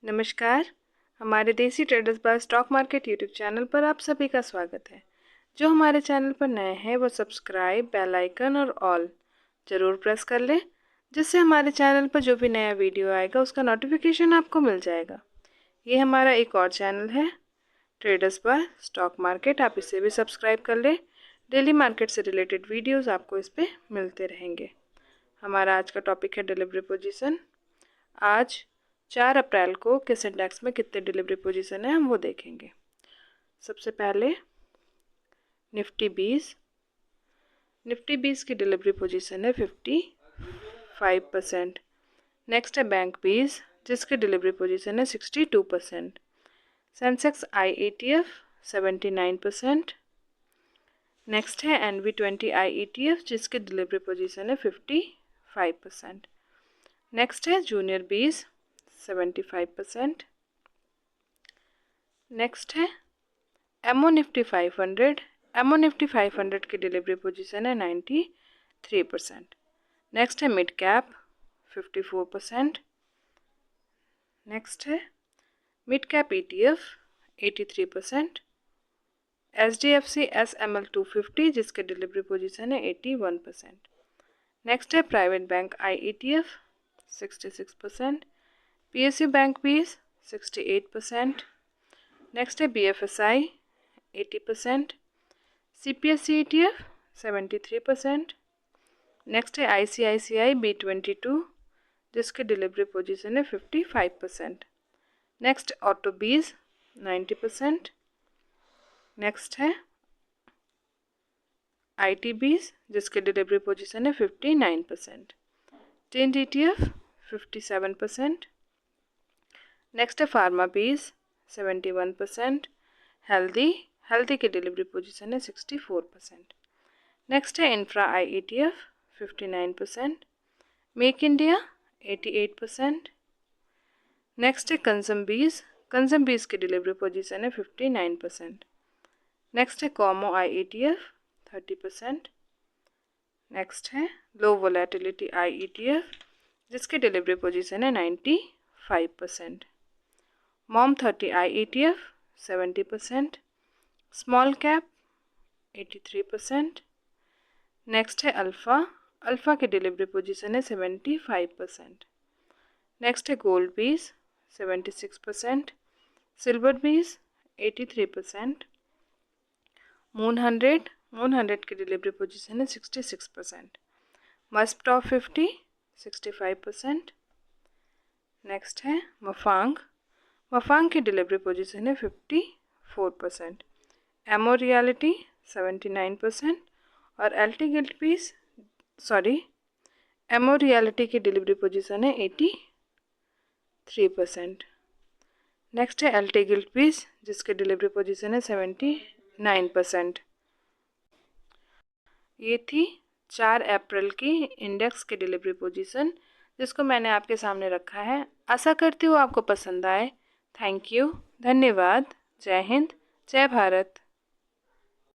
नमस्कार। हमारे Desi traders by stock market YouTube channel पर आप सभी का स्वागत है। जो हमारे चैनल पर नए हैं वो सब्सक्राइब, बेल आइकन और ऑल ज़रूर प्रेस कर लें, जिससे हमारे चैनल पर जो भी नया वीडियो आएगा उसका नोटिफिकेशन आपको मिल जाएगा। ये हमारा एक और चैनल है ट्रेडर्स बाय स्टॉक मार्केट, आप इसे भी सब्सक्राइब कर लें। डेली मार्केट से रिलेटेड वीडियोज़ आपको इस पर मिलते रहेंगे। हमारा आज का टॉपिक है डिलीवरी पोजीशन। आज 4 अप्रैल को किस इंडेक्स में कितने डिलीवरी पोजीशन है हम वो देखेंगे। सबसे पहले निफ्टी 20 की डिलीवरी पोजीशन है 55%। नेक्स्ट है बैंक 20 जिसकी डिलीवरी पोजीशन है 62%। सेंसेक्स आई ETF 79%। नेक्स्ट है NV20 आई ETF जिसकी डिलीवरी पोजीशन है 55%। नेक्स्ट है जूनियर 20 75%। नेक्स्ट है एमओ निफ्टी 500 की डिलीवरी पोजीशन है 93%। नेक्स्ट है मिड कैप 54%। नेक्स्ट है mid cap ETF 83%। SDFC SML 250 जिसके डिलीवरी पोजीशन है 81%। नेक्स्ट है प्राइवेट बैंक आई ETF 66%। PSU bank 20 68%। नेक्स्ट है BFSI 80%। CPSE ETF 73%। नेक्स्ट है ICICI B22 जिसकी डिलीवरी पोजीशन है 55%। Next auto 20 90%। नेक्स्ट है IT 20 जिसकी डिलीवरी पोजीशन है 59%। Tint ETF 57%। नेक्स्ट है फार्मा 20 71%। हेल्दी की डिलीवरी पोजीशन है 64%। नेक्स्ट है इंफ्रा आई ETF 59%। Make India 88%। नेक्स्ट है कंजम 20 की डिलीवरी पोजीशन है 59%। नेक्स्ट है कॉमो आई ETF 30%। नेक्स्ट है लो वोलेटिलिटी आई ETF जिसकी डिलीवरी पोजीशन है 95%। मॉम 30 आई ETF 70%। Small cap 83%। नेक्स्ट है अल्फ़ा की डिलीवरी पोजीशन है 75%। नेक्स्ट है गोल्ड 20 76%। सिल्वर 20 83%। मून 100 की डिलीवरी पोजीशन है 66%। मस्प टॉप 50 65%। नेक्स्ट है मफांग की डिलीवरी पोजीशन है 54%। एमओ रियलिटी 79% और एमओ रियलिटी की डिलीवरी पोजीशन है 83%। नेक्स्ट है एल्टी गिल्ड पीस जिसकी डिलीवरी पोजीशन है 79%। ये थी 4 अप्रैल की इंडेक्स की डिलीवरी पोजीशन जिसको मैंने आपके सामने रखा है। आशा करती हूँ आपको पसंद आए। थैंक यू, धन्यवाद, जय हिंद, जय भारत।